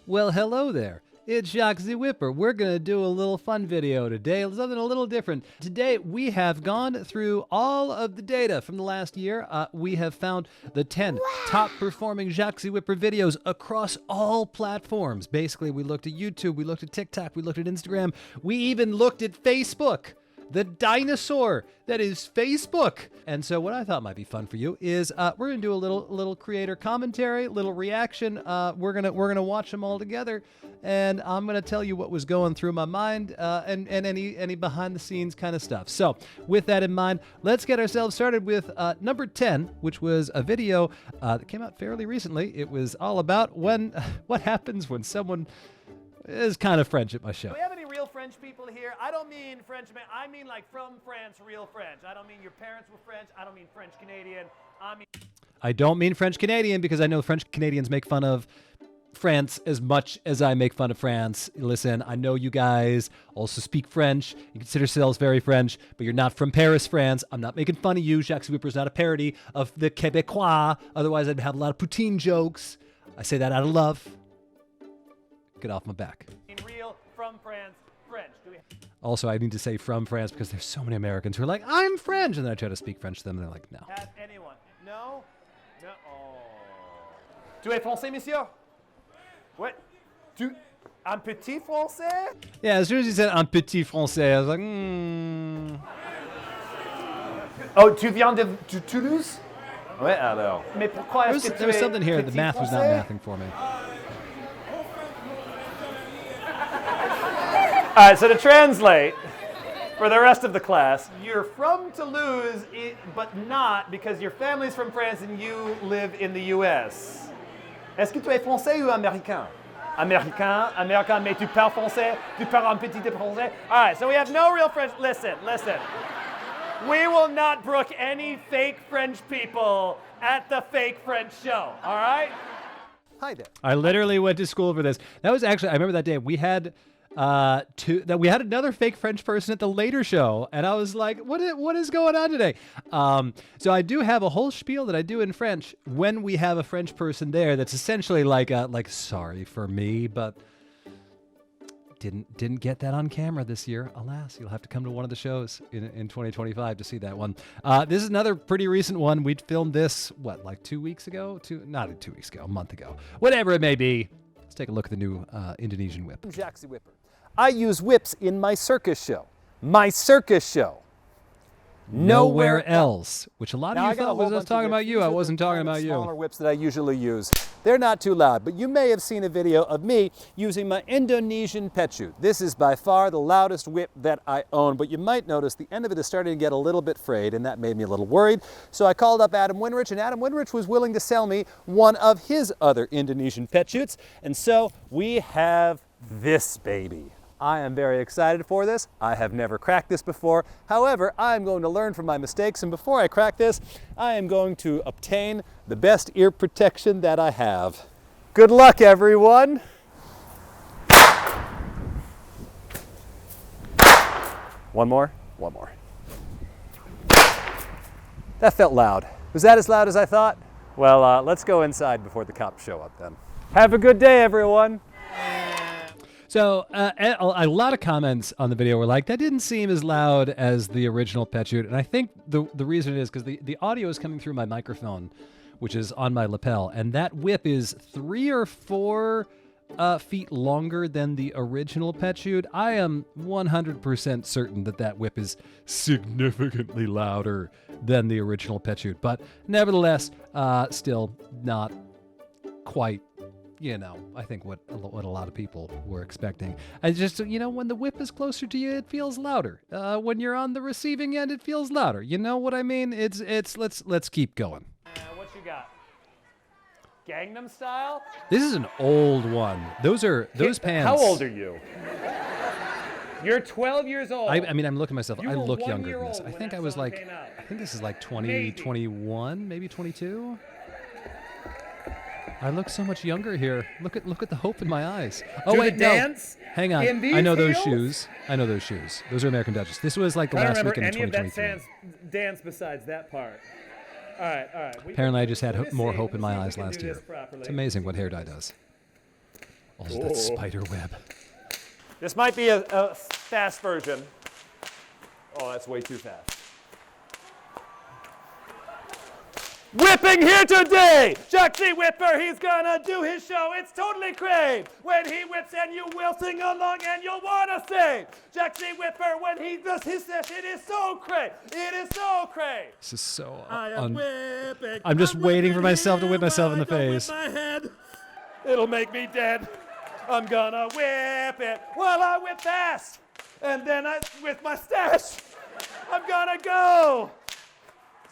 Well, hello there. It's Jacques the Whipper. We're going to do a little fun video today, something a little different. Today, we have gone through all of the data from the last year. We have found the 10 top performing Jacques the Whipper videos across all platforms. Basically, we looked at YouTube, we looked at TikTok, we looked at Instagram, we even looked at Facebook. The dinosaur that is Facebook. And so what I thought might be fun for you is we're gonna do a little creator commentary, little reaction. We're gonna watch them all together, and I'm gonna tell you what was going through my mind and any behind the scenes kind of stuff. So with that in mind, let's get ourselves started with number 10, which was a video that came out fairly recently. It was all about what happens when someone is kind of French at my show. Do we have any real French people here? I don't mean Frenchmen. I mean like from France, real French. I don't mean your parents were French. I don't mean French Canadian. I don't mean French Canadian because I know French Canadians make fun of France as much as I make fun of France. Listen, I know you guys also speak French. You consider yourselves very French, but you're not from Paris, France. I'm not making fun of you. Jacques the Whipper is not a parody of the Québécois. Otherwise, I'd have a lot of poutine jokes. I say that out of love. Get off my back. Real from France, French. Also, I need to say from France because there's so many Americans who are like, I'm French. And then I try to speak French to them and they're like, no. Has anyone? No? No. Oh. Tu es français, monsieur? What? Un petit français? Yeah, as soon as you said un petit français, I was like, Oh, tu viens de Toulouse? Ouais, alors. Mais pourquoi est-ce que tu There was es something here. The petit math was not français? mathing for me. All right, so to translate for the rest of the class, you're from Toulouse, but not because your family's from France and you live in the US. Est-ce que tu es français ou américain? Américain, mais tu parles français? Tu parles un petit peu français? All right, so we have no real French. Listen. We will not brook any fake French people at the fake French show, all right? Hi there. I literally went to school for this. That was actually, I remember that day we had we had another fake French person at the later show, and I was like, what is going on today? So I do have a whole spiel that I do in French when we have a French person there that's essentially like sorry for me, but didn't get that on camera this year. Alas, you'll have to come to one of the shows in 2025 to see that one. This is another pretty recent one. We filmed this, like 2 weeks ago? Not 2 weeks ago, a month ago. Whatever it may be. Let's take a look at the new Indonesian whip. Jacques the Whipper. I use whips in my circus show. My circus show. Nowhere else. Which a lot of Now, you thought was talking about you. I wasn't talking about you. Smaller whips that I usually use. They're not too loud, but you may have seen a video of me using my Indonesian pet chute. This is by far the loudest whip that I own, but you might notice the end of it is starting to get a little bit frayed, and that made me a little worried. So I called up Adam Winrich, and Adam Winrich was willing to sell me one of his other Indonesian pet chutes, and so we have this baby. I am very excited for this. I have never cracked this before. However, I'm going to learn from my mistakes, and before I crack this, I am going to obtain the best ear protection that I have. Good luck, everyone. One more. That felt loud. Was that as loud as I thought? Well, let's go inside before the cops show up then. Have a good day, everyone. So a lot of comments on the video were like, that didn't seem as loud as the original pet chute. And I think the reason is because the audio is coming through my microphone, which is on my lapel. And that whip is 3 or 4 feet longer than the original pet chute. I am 100% certain that whip is significantly louder than the original pet chute. But nevertheless, still not quite, I think what a lot of people were expecting. I just, when the whip is closer to you, it feels louder. When you're on the receiving end, it feels louder. You know what I mean? Let's keep going. What you got? Gangnam Style? This is an old one. Those pants. How old are you? You're 12 years old. I mean, I'm looking at myself. You I were look 1 younger year than this. old I when think that I was song like, came out. I think this is like 20, Maybe. 21, maybe 22. I look so much younger here. Look at the hope in my eyes. Oh Do wait, the dance no. Hang on. in these I know those heels? shoes. Those are American Duchess. This was like the I don't last remember weekend in any of that 2023. dance besides that part. All right. Apparently, I just had more hope in my Let's see eyes if we can last do year. this properly. It's amazing what hair dye does. Also, that spider web. This might be a fast version. Oh, that's way too fast. Whipping here today! Jacques the Whipper, he's gonna do his show. It's totally crave. When he whips and you will sing along and you'll wanna sing. Jacques the Whipper, when he does his set, it is so crave. It is so crave. This is so Whipping. I'm just waiting for myself to whip myself in the face. Whip my head. It'll make me dead. I'm gonna whip it while I whip fast. And then with my stash, I'm gonna go.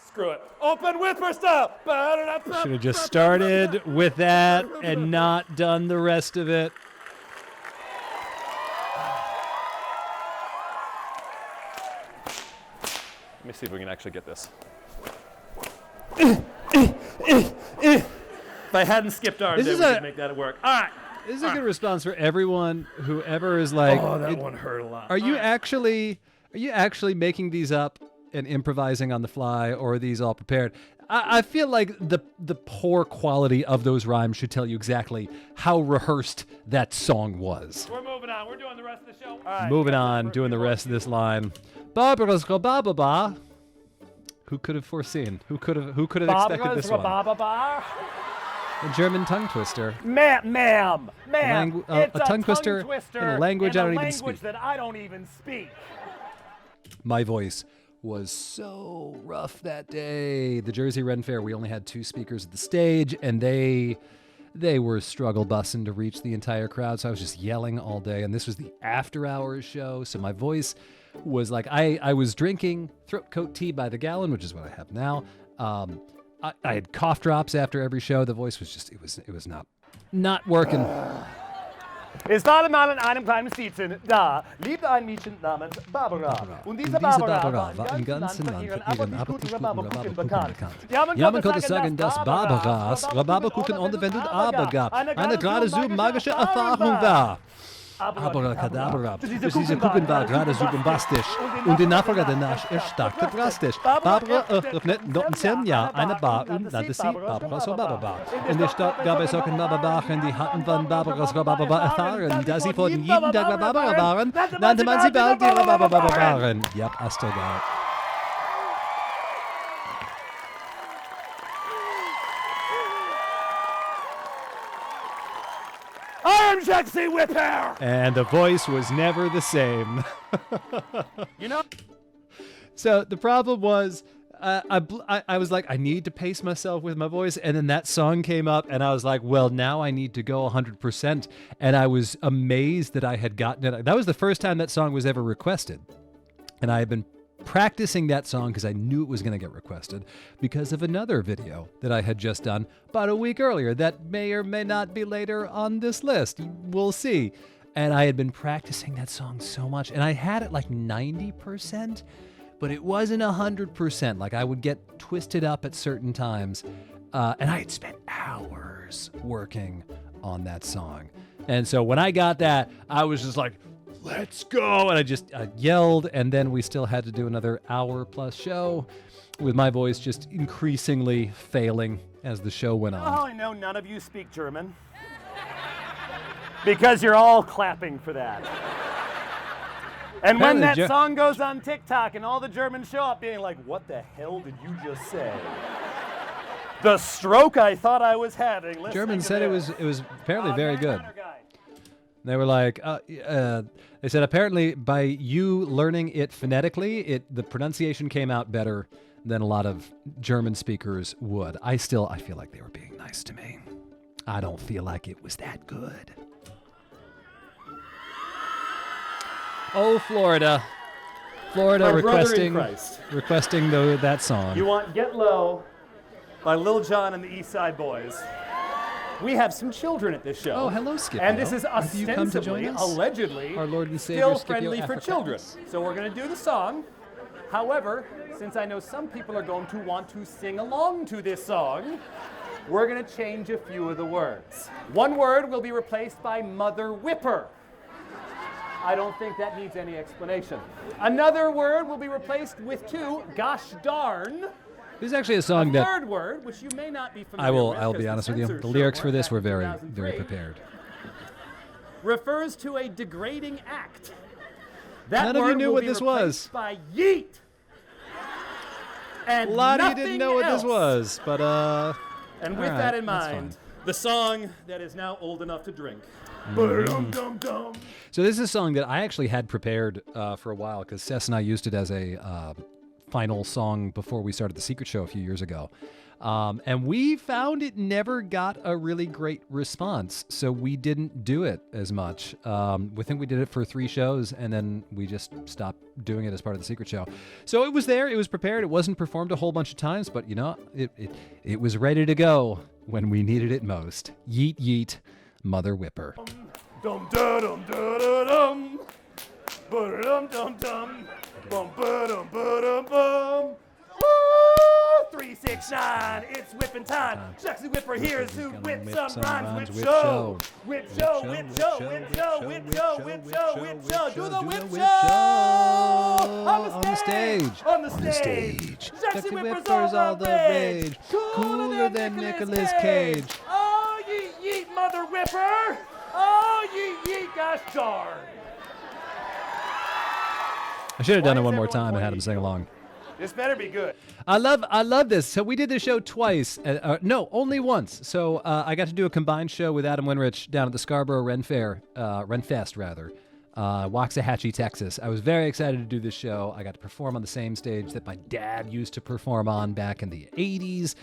Screw it. Open whipper style. Should have just started with that and not done the rest of it. Let me see if we can actually get this. If I hadn't skipped ours, we could make that work. All right. This is a good response for everyone whoever is like. Oh, that one hurt a lot. Are you actually making these up and improvising on the fly, or are these all prepared? I feel like the poor quality of those rhymes should tell you exactly how rehearsed that song was. We're moving on. We're doing the rest of the show. All right, moving on, doing the rest of this line. Barbara's ba. Who could have foreseen? Who could have expected this one? A German tongue twister. Ma'am, a tongue twister in a language I don't even speak. that I don't even speak. My voice was so rough that day. The Jersey Ren Fair, we only had 2 speakers at the stage, and they were struggle bussing to reach the entire crowd, so I was just yelling all day, and this was the after-hours show, so my voice was like, I was drinking throat coat tea by the gallon, which is what I have now. I had cough drops after every show. The voice was just, it was not working. Es war mal in einem kleinen Städtchen, da lebte ein Mädchen namens Barbara. Und diese Barbara war im ganzen Land für ihren appetitlichen Rhabarberkuchen bekannt. Ja, man konnte sagen, dass Barbaras Rhabarberkuchen unverwendet aber gab. Eine geradezu magische Erfahrung war. Abracadabra. Diese Kuchen war geradezu bombastisch. Und die Nachfolger danach erstarkte drastisch. Barbara öffnete 1910 Jahre eine Bar und nannte sie Barbaras Rhabarberbar. In der Stadt gab es auch Rhabarberbaren, die hatten von Barbaras Rhabarberbar erfahren. Da sie vor jeden Tag Rhabarber waren, nannte man sie bald die Rhabarberbaren. Ja, Astrogal. I am Jacques the Whipper! And the voice was never the same. You know? So the problem was, I was like, I need to pace myself with my voice, and then that song came up, and I was like, well, now I need to go 100%, and I was amazed that I had gotten it. That was the first time that song was ever requested, and I had been practicing that song because I knew it was going to get requested because of another video that I had just done about a week earlier that may or may not be later on this list. We'll see. And I had been practicing that song so much, and I had it like 90%, but it wasn't 100%. Like I would get twisted up at certain times, and I had spent hours working on that song. And so when I got that, I was just like, let's go. And I yelled, and then we still had to do another hour-plus show with my voice just increasingly failing as the show went on. Oh, I know none of you speak German. Because you're all clapping for that. And when that song goes on TikTok and all the Germans show up being like, what the hell did you just say? The stroke I thought I was having. Germans said it was apparently very good. They were like, they said apparently by you learning it phonetically, the pronunciation came out better than a lot of German speakers would. I feel like they were being nice to me. I don't feel like it was that good. Oh, Florida. Florida requesting that song. You want Get Low by Lil Jon and the East Side Boys. We have some children at this show. Oh, hello, Scipio. And this is ostensibly, allegedly, our Lord and Savior, still Scipio friendly for Africanus. children. So we're going to do the song. However, since I know some people are going to want to sing along to this song, we're going to change a few of the words. One word will be replaced by Mother Whipper. I don't think that needs any explanation. Another word will be replaced with gosh darn. This is actually a song that third word, which you may not be familiar with. I'll be honest with you. The lyrics for this were very, very prepared. refers to a degrading act. That None of you word knew will what be this replaced was. by yeet. And A lot of you didn't nothing know what else. this was, but And with all that right, in that's mind, fine. the song that is now old enough to drink. So this is a song that I actually had prepared for a while because Sess and I used it as a final song before we started the Secret Show a few years ago. And we found it never got a really great response, so we didn't do it as much. We think we did it for 3 shows, and then we just stopped doing it as part of the Secret Show. So it was there, it was prepared, it wasn't performed a whole bunch of times, but you know, it was ready to go when we needed it most. Yeet, yeet, Mother Whipper. Dum da dum da da dum. Ba dum dum dum. Bum ba dum ba dum bum. Woo! 369, it's whipping time. Jacques the Whipper here's who whip some rhymes. Whip show. Whip show, whip show, whip show, whip show, whip show, whip show. Do the whip show! On the stage! On the stage! Jacques the Whipper's all the rage. Cooler than Nicolas Cage. Oh, yeet, yeet, Mother Whipper! Oh, yeet, yeet, gosh darn! I should have done it one more time and had him sing along. This better be good. I love this. So we did this show twice. No, only once. So I got to do a combined show with Adam Winrich down at the Scarborough Ren Fair, Ren Fest rather, Waxahachie, Texas. I was very excited to do this show. I got to perform on the same stage that my dad used to perform on back in the 80s.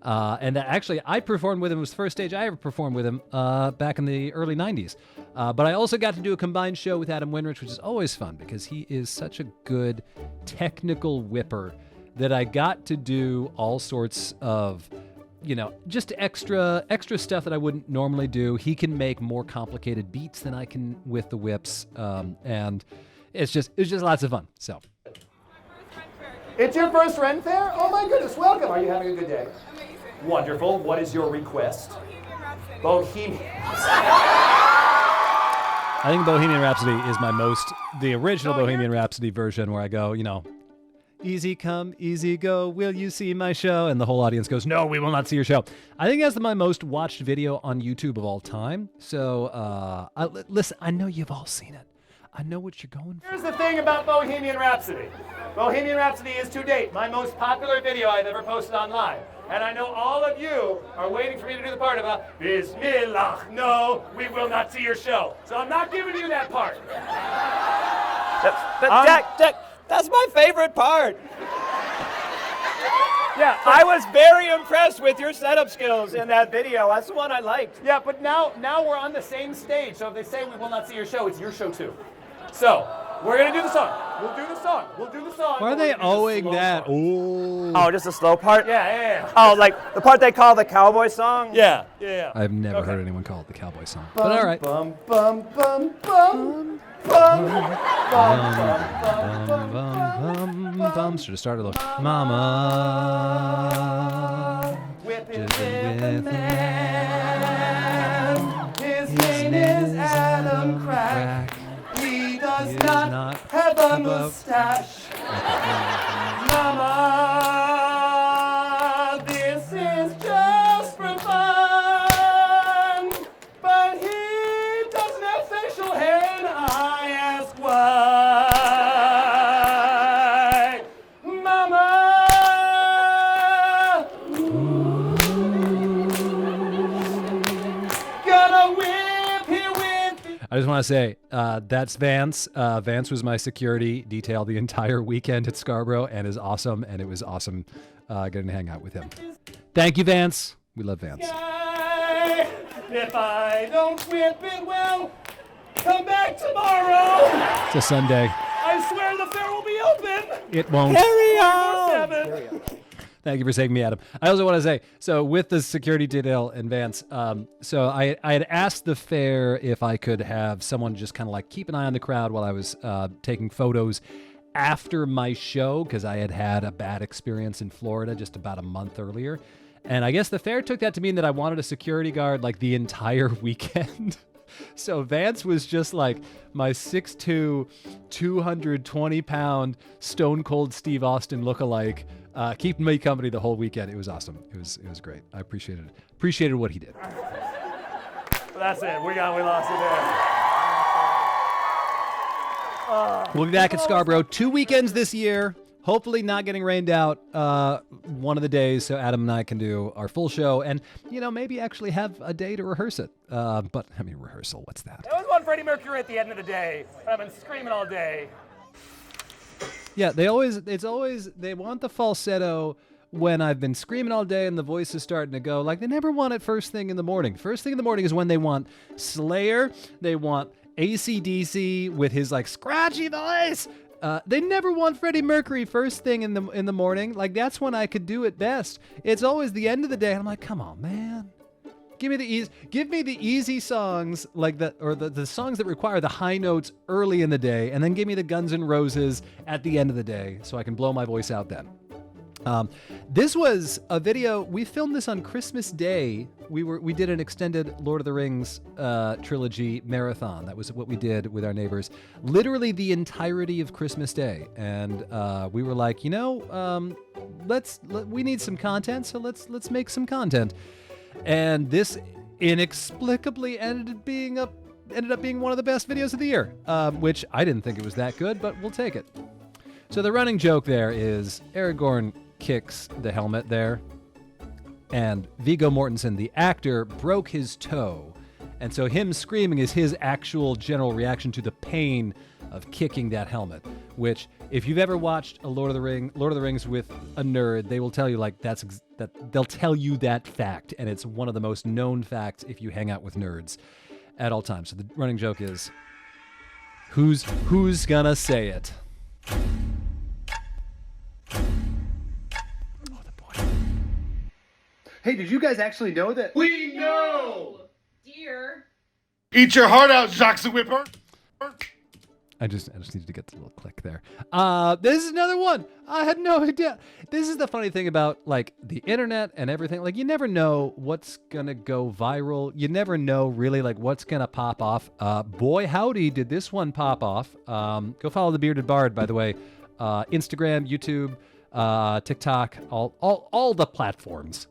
And actually, I performed with him. It was the first stage I ever performed with him back in the early 90s. But I also got to do a combined show with Adam Winrich, which is always fun because he is such a good technical whipper that I got to do all sorts of, you know, just extra stuff that I wouldn't normally do. He can make more complicated beats than I can with the whips. And it's just lots of fun. So. It's your first Ren Fair? Oh my goodness, welcome. Are you having a good day? Amazing. Wonderful. What is your request? Bohemian I think Bohemian Rhapsody is the original Bohemian Rhapsody version where I go, you know, easy come, easy go, will you see my show? And the whole audience goes, no, we will not see your show. I think that's my most watched video on YouTube of all time. So, listen, I know you've all seen it. I know what you're going for. Here's the thing about Bohemian Rhapsody. Bohemian Rhapsody is to date my most popular video I've ever posted online. And I know all of you are waiting for me to do the part about Bismillah, no, we will not see your show. So I'm not giving you that part. But Jack, that's my favorite part. Yeah, I was very impressed with your setup skills in that video. That's the one I liked. Yeah, but now we're on the same stage. So if they say we will not see your show, it's your show too. So we're gonna do the song. We'll do the song. Why are they owing that? Oh, just a slow part? Yeah. Oh, like the part they call the cowboy song? Yeah. I've never heard anyone call it the cowboy song. But all right. Bum bum bum bum bum Bum. Should have started with Mama. Whipping with a man. His name is Adam Crack. He does not have a mustache. Mama, this is just for fun. But he doesn't have facial hair, and I ask why. Mama! Gonna whip here with the I just want to say, that's Vance. Vance was my security detail the entire weekend at Scarborough and is awesome, and it was awesome getting to hang out with him. Thank you, Vance. We love Vance. guy. If I don't whip it well, come back tomorrow. It's a Sunday. I swear the fair will be open. It won't. Carry on! 7. Thank you for saving me, Adam. I also want to say, so with the security detail and Vance, so I had asked the fair if I could have someone just kind of like keep an eye on the crowd while I was taking photos after my show, because I had had a bad experience in Florida just about a month earlier. And I guess the fair took that to mean that I wanted a security guard like the entire weekend. So Vance was just like my 6'2", 220-pound Stone Cold Steve Austin lookalike, keeping me company the whole weekend. It was awesome. It was great. I appreciated what he did. That's it. We lost it there. We'll be back at Scarborough 2 weekends this year. Hopefully not getting rained out one of the days so Adam and I can do our full show and, maybe actually have a day to rehearse it. But, rehearsal, what's that? It was one Freddie Mercury at the end of the day. I've been screaming all day. Yeah, they want the falsetto when I've been screaming all day and the voice is starting to go. Like, they never want it first thing in the morning. First thing in the morning is when they want Slayer, they want AC/DC with his, scratchy voice. They never want Freddie Mercury first thing in the morning. Like, that's when I could do it best. It's always the end of the day. And I'm like, come on, man. Give me the easy songs, the songs that require the high notes early in the day, and then give me the Guns N' Roses at the end of the day so I can blow my voice out then. This was a video. We filmed this on Christmas Day. We did an extended Lord of the Rings trilogy marathon. That was what we did with our neighbors. Literally the entirety of Christmas Day. And we were like, we need some content, so let's make some content. And this inexplicably ended up being one of the best videos of the year, which I didn't think it was that good, but we'll take it. So the running joke there is Aragorn kicks the helmet there, and Viggo Mortensen, the actor, broke his toe. And so him screaming is his actual general reaction to the pain of kicking that helmet, which if you've ever watched a Lord of the Rings with a nerd, they will tell you they'll tell you that fact, and it's one of the most known facts if you hang out with nerds at all times. So the running joke is, who's gonna say it? Oh, the boy. Hey, did you guys actually know that? We know! Dear. Eat your heart out, Jacques the Whipper! I just needed to get the little click there. This is another one. I had no idea. This is the funny thing about the internet and everything. You never know what's gonna go viral. You never know really what's gonna pop off. Boy, howdy, did this one pop off. Go follow the Bearded Bard, by the way. Instagram, YouTube, TikTok, all the platforms.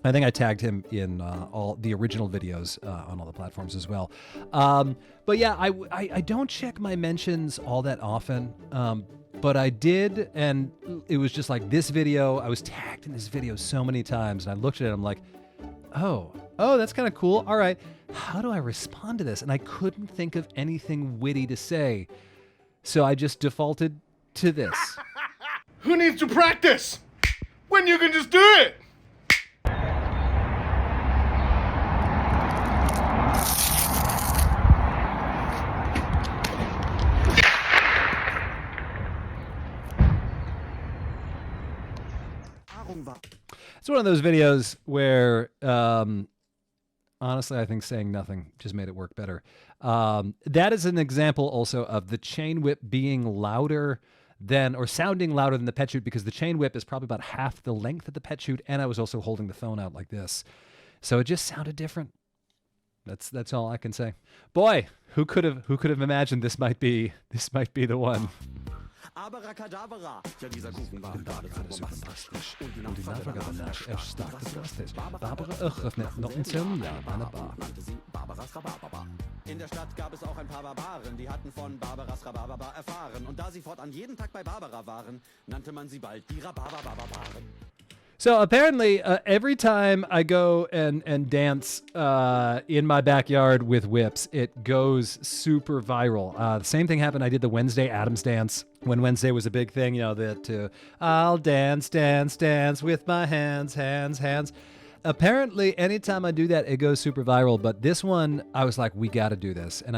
I think I tagged him in all the original videos on all the platforms as well. But yeah, I don't check my mentions all that often, but I did, and it was just this video. I was tagged in this video so many times, and I looked at it, I'm like, oh, that's kind of cool. All right, how do I respond to this? And I couldn't think of anything witty to say, so I just defaulted to this. Who needs to practice when you can just do it? It's one of those videos where, honestly, I think saying nothing just made it work better. That is an example also of the chain whip being louder or sounding louder than the pet chute, because the chain whip is probably about half the length of the pet chute, and I was also holding the phone out like this. So it just sounded different. That's all I can say. Boy, who could have imagined this might be the one. Abracadabra. Ja, dieser Kuchen war bombastisch. Und die Nachfrage danach erstarkte drastisch. Barbara öffnet noch ein Jahr eine Bar. Nannte sie Barbaras Rhabarberbar. In der Stadt gab es auch ein paar Barbaren, die hatten von Barbaras Rhabarberbar erfahren. Und da sie fortan jeden Tag bei Barbara waren, nannte man sie bald die Rhabarberbarbaren. So apparently, every time I go and dance in my backyard with whips, it goes super viral. The same thing happened. I did the Wednesday Addams dance when Wednesday was a big thing. I'll dance with my hands. Apparently, anytime I do that, it goes super viral. But this one, I was like, we got to do this. And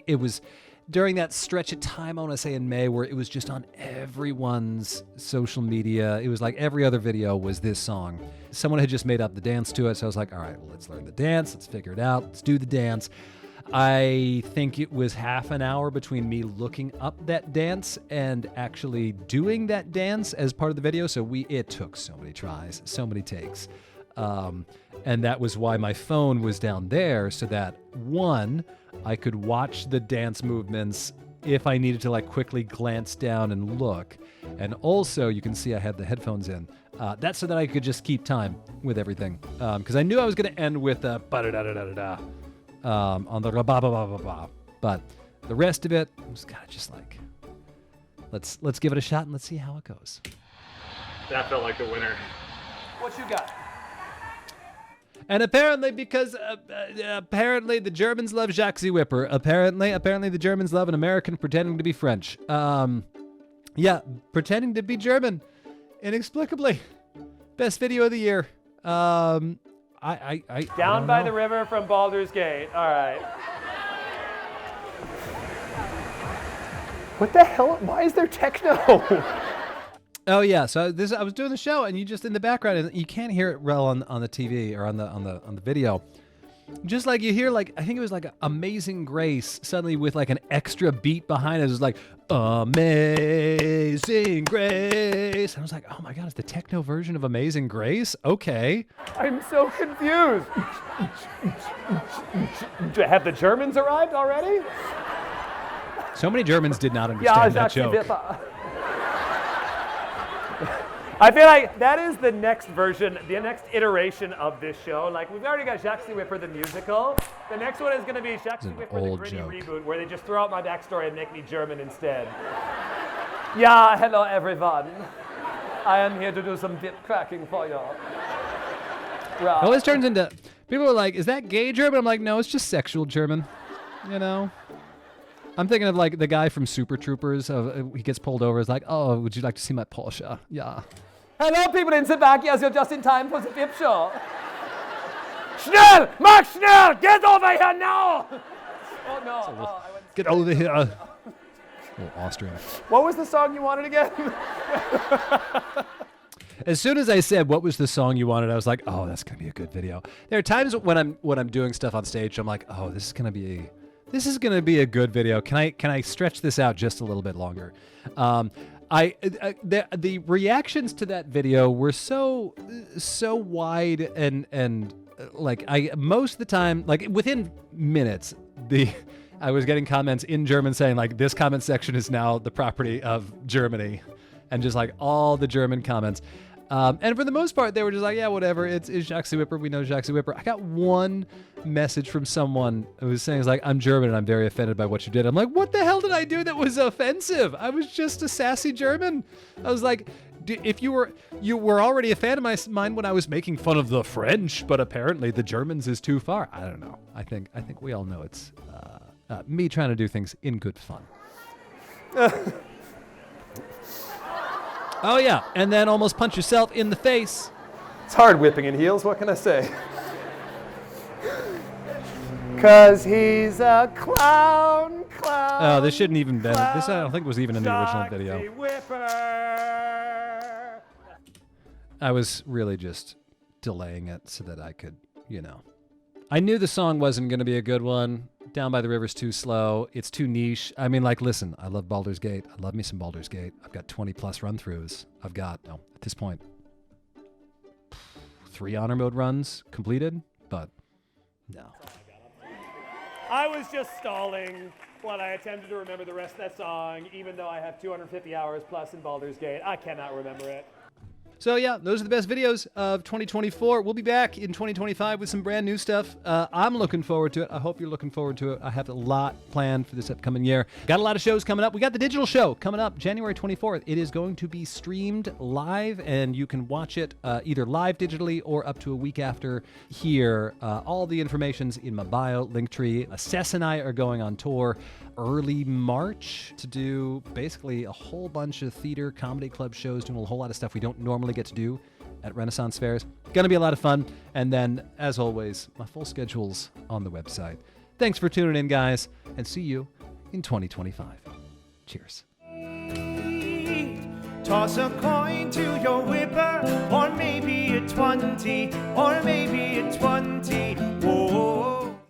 it was during that stretch of time, I want to say in May, where it was just on everyone's social media. It was like every other video was this song. Someone had just made up the dance to it, so I was like, all right, well, let's learn the dance. Let's figure it out. Let's do the dance. I think it was half an hour between me looking up that dance and actually doing that dance as part of the video. So it took so many tries, so many takes. And that was why my phone was down there, so that one, I could watch the dance movements if I needed to quickly glance down and look. And also, you can see I had the headphones in. That's so that I could just keep time with everything. Because I knew I was going to end with on the ra-ba-ba-ba-ba-ba. But The rest of it was kind of just like, let's give it a shot and let's see how it goes. That felt like the winner. What you got? And apparently, because apparently the Germans love Jacques the Whipper. Apparently the Germans love an American pretending to be French. Yeah, pretending to be German, inexplicably. Best video of the year. Down by the river from Baldur's Gate. All right. What the hell? Why is there techno? Oh yeah, so I was doing the show, and you just in the background, and you can't hear it well on the TV or on the video. Just like you hear, like I think it was like Amazing Grace suddenly with like an extra beat behind it. It was like Amazing Grace. And I was like, oh my god, it's the techno version of Amazing Grace? Okay. I'm so confused. Have the Germans arrived already? So many Germans did not understand that joke. I feel like that is the next version, the next iteration of this show. Like, we've already got Jacques the Whipper, the musical. The next one is going to be Jacques the Whipper, the gritty reboot, where they just throw out my backstory and make me German instead. Yeah, hello everyone. I am here to do some whip cracking for you. It always turns into, people are like, is that gay German? I'm like, no, it's just sexual German, you know? I'm thinking of like the guy from Super Troopers. He gets pulled over. He's like, "Oh, would you like to see my Porsche?" Yeah. Hello, people in Slovakia. You're just in time for the whip show. Schnell, Max, schnell, get over here now! Oh no! Get over here. A little Austrian. What was the song you wanted again? As soon as I said what was the song you wanted, I was like, "Oh, that's gonna be a good video." There are times when I'm doing stuff on stage, I'm like, "Oh, this is gonna be a good video. Can I stretch this out just a little bit longer?" The reactions to that video were so wide and like most of the time, like within minutes, I was getting comments in German saying like, this comment section is now the property of Germany, and just like all the German comments. And for the most part, they were just like, yeah, whatever. It's Jacques the Whipper. We know Jacques the Whipper. I got one message from someone who was saying, like, I'm German and I'm very offended by what you did. I'm like, what the hell did I do that was offensive? I was just a sassy German. I was like, if you were already a fan of mine when I was making fun of the French, but apparently the Germans is too far. I don't know. I think we all know it's me trying to do things in good fun. Oh yeah, and then almost punch yourself in the face. It's hard whipping in heels, what can I say? 'Cause he's a clown. Oh, this shouldn't even been. This I don't think was even in the original video. Whipper. I was really just delaying it so that I could, I knew the song wasn't going to be a good one. Down by the River's too slow. It's too niche. I mean, like, listen, I love Baldur's Gate. I love me some Baldur's Gate. I've got 20 plus run-throughs. At this point, 3 honor mode runs completed, but no. I was just stalling while I attempted to remember the rest of that song, even though I have 250 hours plus in Baldur's Gate. I cannot remember it. So yeah, those are the best videos of 2024. We'll be back in 2025 with some brand new stuff. I'm looking forward to it. I hope you're looking forward to it. I have a lot planned for this upcoming year. Got a lot of shows coming up. We got the digital show coming up January 24th. It is going to be streamed live, and you can watch it either live digitally or up to a week after here. All the information's in my bio, Linktree. Sess and I are going on tour early March to do basically a whole bunch of theater, comedy club shows, doing a whole lot of stuff we don't normally get to do at Renaissance Fairs. Gonna be a lot of fun. And then, as always, my full schedule's on the website. Thanks for tuning in, guys, and see you in 2025. Cheers. Toss a coin to your whipper, or maybe a 20, or maybe a 20. Whoa.